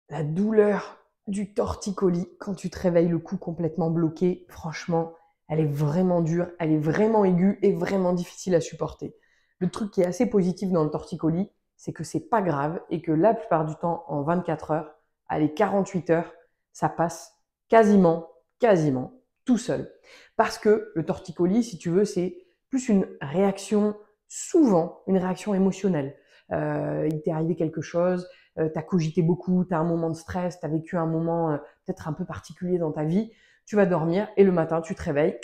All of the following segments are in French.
La douleur du torticolis quand tu te réveilles le cou complètement bloqué, franchement, elle est vraiment dure, elle est vraiment aiguë et vraiment difficile à supporter. Le truc qui est assez positif dans le torticolis, c'est que c'est pas grave et que la plupart du temps, en 24 heures, allez, 48 heures, ça passe quasiment tout seul. Parce que le torticolis, si tu veux, c'est plus une réaction, souvent une réaction émotionnelle. Il t'est arrivé quelque chose, tu as cogité beaucoup, tu as un moment de stress, tu as vécu un moment peut-être un peu particulier dans ta vie, tu vas dormir et le matin, tu te réveilles,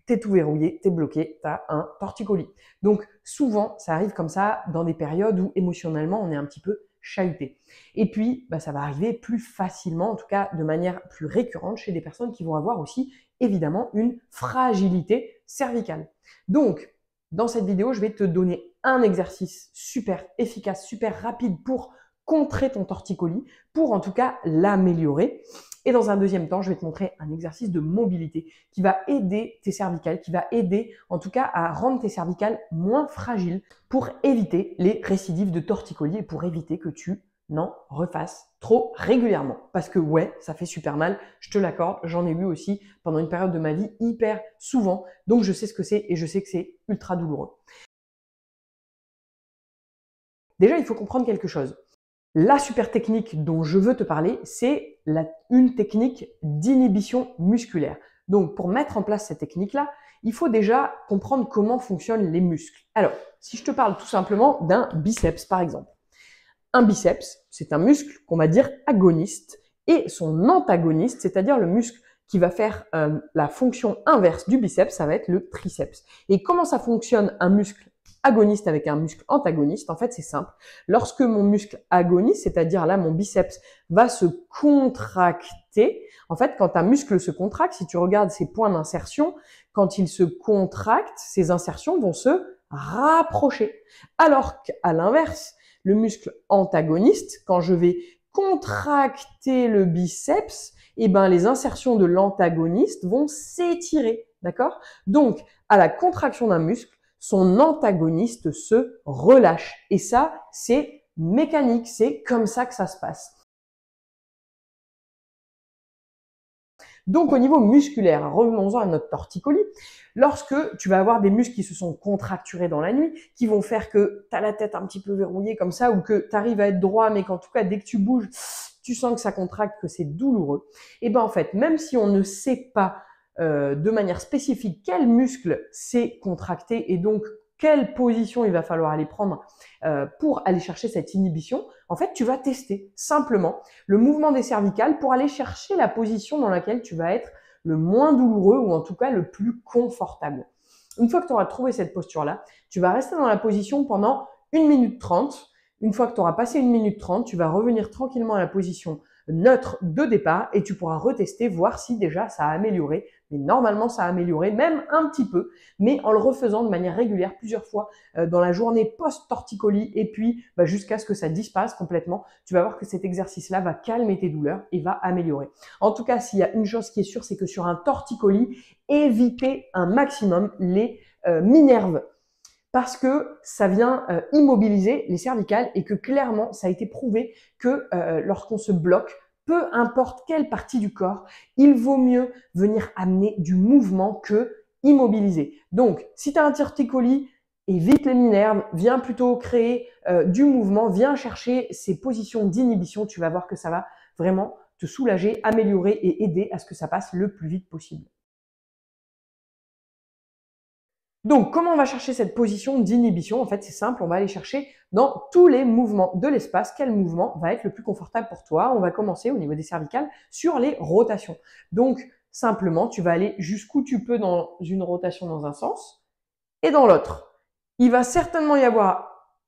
tu es tout verrouillé, tu es bloqué, tu as un torticolis. Donc souvent, ça arrive comme ça dans des périodes où émotionnellement, on est un petit peu chahuté. Et puis, bah, ça va arriver plus facilement, en tout cas de manière plus récurrente chez des personnes qui vont avoir aussi évidemment une fragilité cervicale. Donc, dans cette vidéo, je vais te donner un exercice super efficace, super rapide pour contrer ton torticolis, pour en tout cas l'améliorer. Et dans un deuxième temps, je vais te montrer un exercice de mobilité qui va aider tes cervicales, qui va aider en tout cas à rendre tes cervicales moins fragiles pour éviter les récidives de torticolis et pour éviter que tu n'en refasses trop régulièrement. Parce que ouais, ça fait super mal, je te l'accorde, j'en ai eu aussi pendant une période de ma vie hyper souvent, donc je sais ce que c'est et je sais que c'est ultra douloureux. Déjà, il faut comprendre quelque chose. La super technique dont je veux te parler, c'est une technique d'inhibition musculaire. Donc, pour mettre en place cette technique-là, il faut déjà comprendre comment fonctionnent les muscles. Alors, si je te parle tout simplement d'un biceps, par exemple. Un biceps, c'est un muscle qu'on va dire agoniste et son antagoniste, c'est-à-dire le muscle qui va faire la fonction inverse du biceps, ça va être le triceps. Et comment ça fonctionne un muscle agoniste avec un muscle antagoniste? En fait, c'est simple. Lorsque mon muscle agoniste, c'est-à-dire là mon biceps, va se contracter, en fait, quand un muscle se contracte, si tu regardes ses points d'insertion, quand il se contracte, ses insertions vont se rapprocher. Alors qu'à l'inverse, le muscle antagoniste, quand je vais contracter le biceps, eh ben, les insertions de l'antagoniste vont s'étirer. D'accord? Donc, à la contraction d'un muscle, son antagoniste se relâche. Et ça, c'est mécanique. C'est comme ça que ça se passe. Donc, au niveau musculaire, revenons-en à notre torticolis. Lorsque tu vas avoir des muscles qui se sont contracturés dans la nuit, qui vont faire que tu as la tête un petit peu verrouillée comme ça, ou que tu arrives à être droit, mais qu'en tout cas, dès que tu bouges, tu sens que ça contracte, que c'est douloureux. Et ben en fait, même si on ne sait pas de manière spécifique quel muscle s'est contracté et donc quelle position il va falloir aller prendre pour aller chercher cette inhibition, en fait, tu vas tester simplement le mouvement des cervicales pour aller chercher la position dans laquelle tu vas être le moins douloureux ou en tout cas le plus confortable. Une fois que tu auras trouvé cette posture-là, tu vas rester dans la position pendant 1 minute 30. Une fois que tu auras passé 1 minute 30, tu vas revenir tranquillement à la position neutre de départ et tu pourras retester, voir si déjà ça a amélioré. Mais normalement, ça a amélioré, même un petit peu, mais en le refaisant de manière régulière plusieurs fois dans la journée post-torticolis et puis jusqu'à ce que ça disparaisse complètement. Tu vas voir que cet exercice-là va calmer tes douleurs et va améliorer. En tout cas, s'il y a une chose qui est sûre, c'est que sur un torticolis, évitez un maximum les minerves parce que ça vient immobiliser les cervicales et que clairement, ça a été prouvé que lorsqu'on se bloque, peu importe quelle partie du corps, il vaut mieux venir amener du mouvement que immobiliser. Donc, si tu as un torticolis, évite les minerves, viens plutôt créer du mouvement, viens chercher ces positions d'inhibition, tu vas voir que ça va vraiment te soulager, améliorer et aider à ce que ça passe le plus vite possible. Donc, comment on va chercher cette position d'inhibition? En fait, c'est simple, on va aller chercher dans tous les mouvements de l'espace. Quel mouvement va être le plus confortable pour toi? On va commencer au niveau des cervicales sur les rotations. Donc, simplement, tu vas aller jusqu'où tu peux dans une rotation dans un sens et dans l'autre. Il va certainement y avoir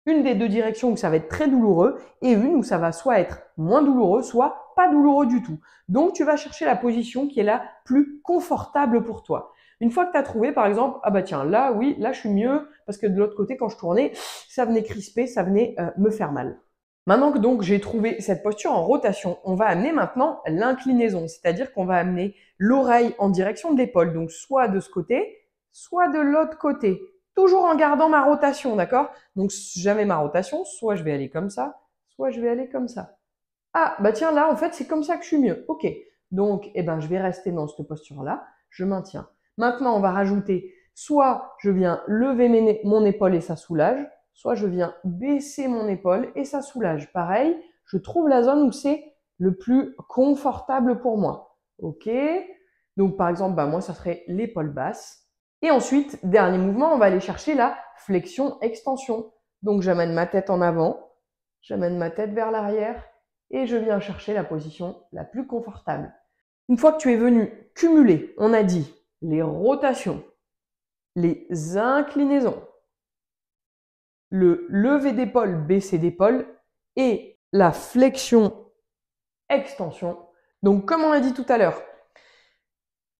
une des deux directions où ça va être très douloureux et une où ça va soit être moins douloureux, soit pas douloureux du tout. Donc, tu vas chercher la position qui est la plus confortable pour toi. Une fois que tu as trouvé, par exemple, ah bah tiens, là, oui, là, je suis mieux parce que de l'autre côté, quand je tournais, ça venait crisper, ça venait me faire mal. Maintenant que donc j'ai trouvé cette posture en rotation, on va amener maintenant l'inclinaison, c'est-à-dire qu'on va amener l'oreille en direction de l'épaule, donc soit de ce côté, soit de l'autre côté, toujours en gardant ma rotation, d'accord? Donc jamais ma rotation, soit je vais aller comme ça, soit je vais aller comme ça. Ah, bah tiens, là, en fait, c'est comme ça que je suis mieux. Ok. Donc, eh ben, je vais rester dans cette posture-là. Je maintiens. Maintenant, on va rajouter, soit je viens lever mon épaule et ça soulage, soit je viens baisser mon épaule et ça soulage. Pareil, je trouve la zone où c'est le plus confortable pour moi. Ok. Donc, par exemple, bah, moi, ça serait l'épaule basse. Et ensuite, dernier mouvement, on va aller chercher la flexion-extension. Donc, j'amène ma tête en avant, j'amène ma tête vers l'arrière et je viens chercher la position la plus confortable. Une fois que tu es venu cumuler, on a dit les rotations, les inclinaisons, le lever d'épaule, baisser d'épaule et la flexion, extension. Donc, comme on l'a dit tout à l'heure,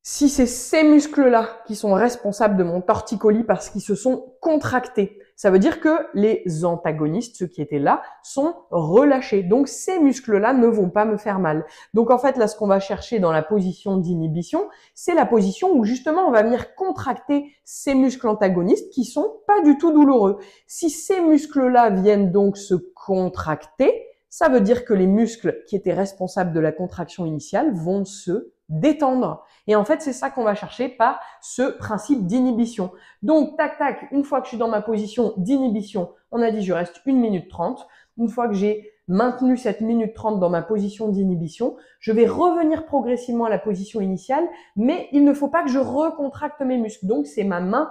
si c'est ces muscles-là qui sont responsables de mon torticolis parce qu'ils se sont contractés, ça veut dire que les antagonistes, ceux qui étaient là, sont relâchés. Donc ces muscles-là ne vont pas me faire mal. Donc en fait, là, ce qu'on va chercher dans la position d'inhibition, c'est la position où justement on va venir contracter ces muscles antagonistes qui sont pas du tout douloureux. Si ces muscles-là viennent donc se contracter, ça veut dire que les muscles qui étaient responsables de la contraction initiale vont se détendre. Et en fait, c'est ça qu'on va chercher par ce principe d'inhibition. Donc, tac, tac, une fois que je suis dans ma position d'inhibition, on a dit je reste 1 minute 30. Une fois que j'ai maintenu cette minute 30 dans ma position d'inhibition, je vais revenir progressivement à la position initiale, mais il ne faut pas que je recontracte mes muscles. Donc, c'est ma main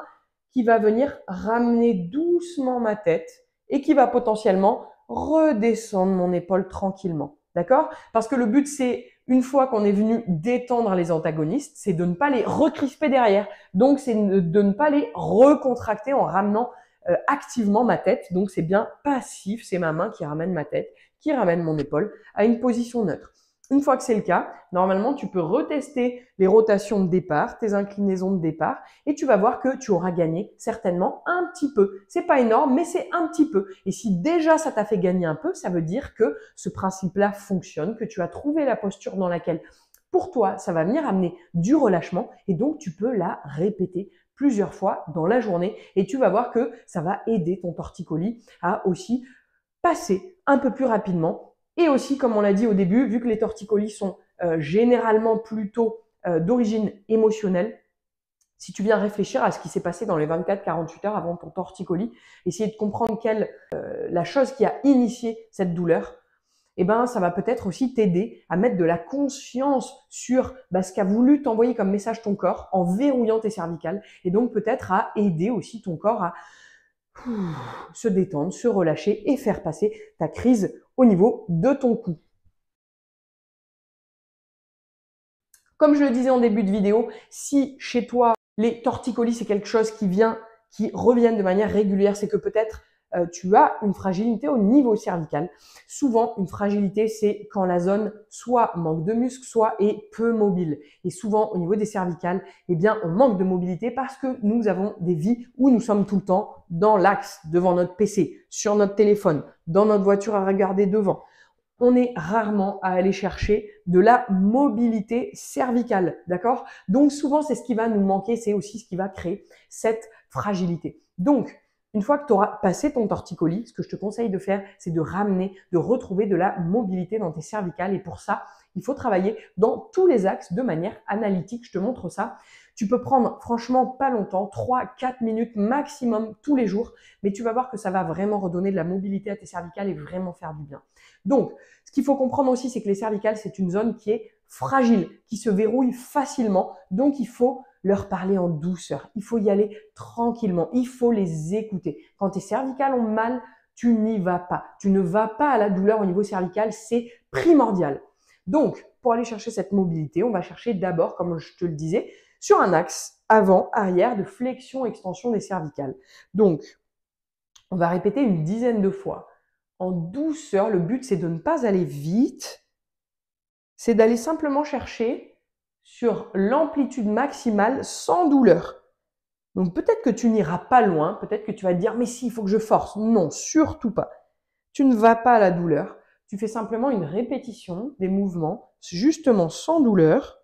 qui va venir ramener doucement ma tête et qui va potentiellement redescendre mon épaule tranquillement. D'accord? Parce que le but, c'est, une fois qu'on est venu détendre les antagonistes, c'est de ne pas les recrisper derrière. Donc, c'est de ne pas les recontracter en ramenant activement ma tête. Donc, c'est bien passif. C'est ma main qui ramène ma tête, qui ramène mon épaule à une position neutre. Une fois que c'est le cas, normalement, tu peux retester les rotations de départ, tes inclinaisons de départ, et tu vas voir que tu auras gagné certainement un petit peu. C'est pas énorme, mais c'est un petit peu. Et si déjà ça t'a fait gagner un peu, ça veut dire que ce principe-là fonctionne, que tu as trouvé la posture dans laquelle, pour toi, ça va venir amener du relâchement, et donc tu peux la répéter plusieurs fois dans la journée, et tu vas voir que ça va aider ton torticolis à aussi passer un peu plus rapidement. Et aussi, comme on l'a dit au début, vu que les torticolis sont généralement plutôt d'origine émotionnelle, si tu viens réfléchir à ce qui s'est passé dans les 24-48 heures avant ton torticolis, essayer de comprendre quelle la chose qui a initié cette douleur, eh ben, ça va peut-être aussi t'aider à mettre de la conscience sur ce qu'a voulu t'envoyer comme message ton corps en verrouillant tes cervicales, et donc peut-être à aider aussi ton corps à se détendre, se relâcher et faire passer ta crise au niveau de ton cou. Comme je le disais en début de vidéo, si chez toi, les torticolis, c'est quelque chose qui reviennent de manière régulière, c'est que peut-être tu as une fragilité au niveau cervical. Souvent, une fragilité, c'est quand la zone soit manque de muscle, soit est peu mobile. Et souvent, au niveau des cervicales, eh bien, on manque de mobilité parce que nous avons des vies où nous sommes tout le temps dans l'axe, devant notre PC, sur notre téléphone, dans notre voiture à regarder devant. On est rarement à aller chercher de la mobilité cervicale, d'accord? Donc souvent, c'est ce qui va nous manquer, c'est aussi ce qui va créer cette fragilité. Donc, une fois que tu auras passé ton torticolis, ce que je te conseille de faire, c'est de ramener, de retrouver de la mobilité dans tes cervicales. Et pour ça, il faut travailler dans tous les axes de manière analytique. Je te montre ça. Tu peux prendre franchement pas longtemps, 3-4 minutes maximum tous les jours, mais tu vas voir que ça va vraiment redonner de la mobilité à tes cervicales et vraiment faire du bien. Donc, ce qu'il faut comprendre aussi, c'est que les cervicales, c'est une zone qui est fragile, qui se verrouille facilement. Donc, il faut leur parler en douceur. Il faut y aller tranquillement. Il faut les écouter. Quand tes cervicales ont mal, tu n'y vas pas. Tu ne vas pas à la douleur au niveau cervical. C'est primordial. Donc, pour aller chercher cette mobilité, on va chercher d'abord, comme je te le disais, sur un axe avant-arrière de flexion-extension des cervicales. Donc, on va répéter une dizaine de fois en douceur. Le but, c'est de ne pas aller vite. C'est d'aller simplement chercher sur l'amplitude maximale sans douleur. Donc peut-être que tu n'iras pas loin, peut-être que tu vas te dire « mais si, il faut que je force ». Non, surtout pas. Tu ne vas pas à la douleur. Tu fais simplement une répétition des mouvements, justement sans douleur.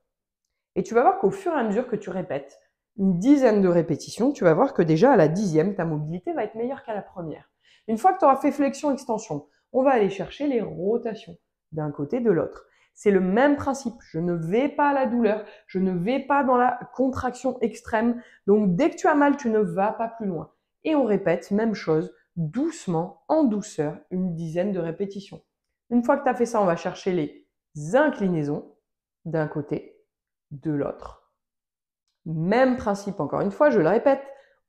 Et tu vas voir qu'au fur et à mesure que tu répètes une dizaine de répétitions, tu vas voir que déjà à la 10e, ta mobilité va être meilleure qu'à la première. Une fois que tu auras fait flexion-extension, on va aller chercher les rotations. d'un côté, de l'autre. C'est le même principe. Je ne vais pas à la douleur, je ne vais pas dans la contraction extrême. Donc, dès que tu as mal, tu ne vas pas plus loin. Et on répète, même chose, doucement, en douceur, une dizaine de répétitions. Une fois que tu as fait ça, on va chercher les inclinaisons d'un côté, de l'autre. Même principe, encore une fois, je le répète,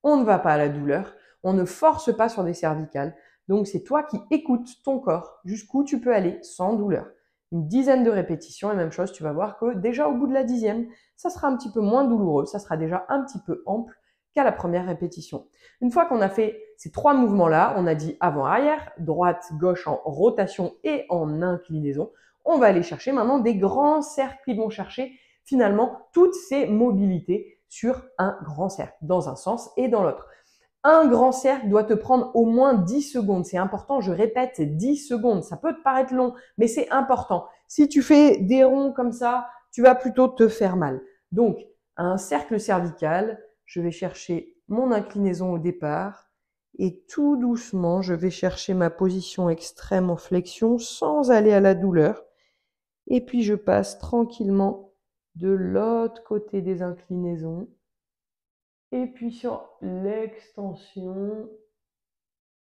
on ne va pas à la douleur, on ne force pas sur des cervicales. Donc, c'est toi qui écoutes ton corps jusqu'où tu peux aller sans douleur. Une dizaine de répétitions et même chose, tu vas voir que déjà au bout de la 10e, ça sera un petit peu moins douloureux, ça sera déjà un petit peu ample qu'à la première répétition. Une fois qu'on a fait ces 3 mouvements-là, on a dit avant-arrière, droite, gauche en rotation et en inclinaison, on va aller chercher maintenant des grands cercles qui vont chercher finalement toutes ces mobilités sur un grand cercle, dans un sens et dans l'autre. Un grand cercle doit te prendre au moins 10 secondes. C'est important, je répète, 10 secondes. Ça peut te paraître long, mais c'est important. Si tu fais des ronds comme ça, tu vas plutôt te faire mal. Donc, un cercle cervical, je vais chercher mon inclinaison au départ et tout doucement, je vais chercher ma position extrême en flexion sans aller à la douleur. Et puis, je passe tranquillement de l'autre côté des inclinaisons. Et puis sur l'extension,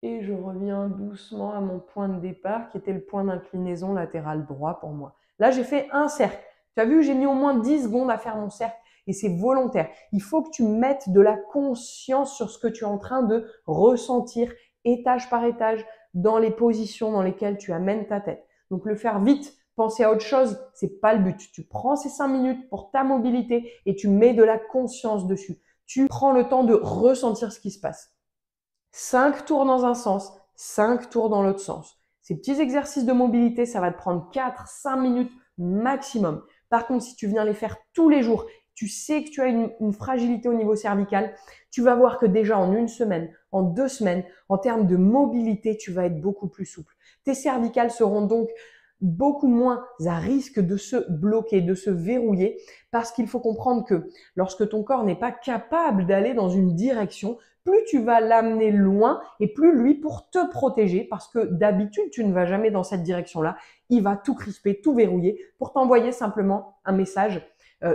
et je reviens doucement à mon point de départ qui était le point d'inclinaison latéral droit pour moi. Là, j'ai fait un cercle. Tu as vu, j'ai mis au moins 10 secondes à faire mon cercle et c'est volontaire. Il faut que tu mettes de la conscience sur ce que tu es en train de ressentir étage par étage dans les positions dans lesquelles tu amènes ta tête. Donc le faire vite, penser à autre chose, c'est pas le but. Tu prends ces 5 minutes pour ta mobilité et tu mets de la conscience dessus. Tu prends le temps de ressentir ce qui se passe. 5 tours dans un sens, 5 tours dans l'autre sens. Ces petits exercices de mobilité, ça va te prendre 4-5 minutes maximum. Par contre, si tu viens les faire tous les jours, tu sais que tu as une fragilité au niveau cervical, tu vas voir que déjà en 1 semaine, en 2 semaines, en termes de mobilité, tu vas être beaucoup plus souple. Tes cervicales seront donc beaucoup moins à risque de se bloquer, de se verrouiller, parce qu'il faut comprendre que lorsque ton corps n'est pas capable d'aller dans une direction, plus tu vas l'amener loin et plus lui, pour te protéger, parce que d'habitude tu ne vas jamais dans cette direction-là, il va tout crisper, tout verrouiller pour t'envoyer simplement un message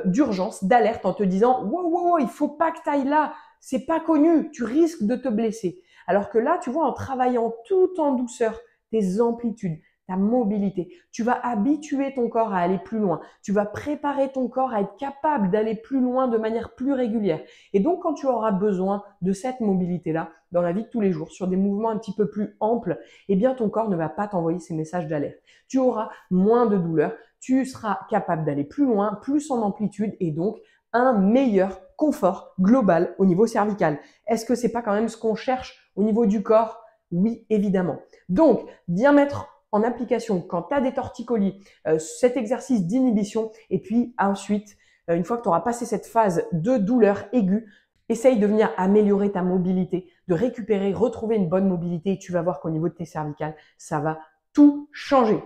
d'urgence, d'alerte en te disant wow, wow, wow, il faut pas que tu ailles là, c'est pas connu, tu risques de te blesser. Alors que là, tu vois, en travaillant tout en douceur, tes amplitudes, ta mobilité. Tu vas habituer ton corps à aller plus loin. Tu vas préparer ton corps à être capable d'aller plus loin de manière plus régulière. Et donc, quand tu auras besoin de cette mobilité-là dans la vie de tous les jours, sur des mouvements un petit peu plus amples, eh bien, ton corps ne va pas t'envoyer ces messages d'alerte. Tu auras moins de douleur. Tu seras capable d'aller plus loin, plus en amplitude et donc un meilleur confort global au niveau cervical. Est-ce que c'est pas quand même ce qu'on cherche au niveau du corps? Oui, évidemment. Donc, bien mettre en application quand tu as des torticolis, cet exercice d'inhibition et puis ensuite, une fois que tu auras passé cette phase de douleur aiguë, essaye de venir améliorer ta mobilité, de récupérer, retrouver une bonne mobilité et tu vas voir qu'au niveau de tes cervicales, ça va tout changer.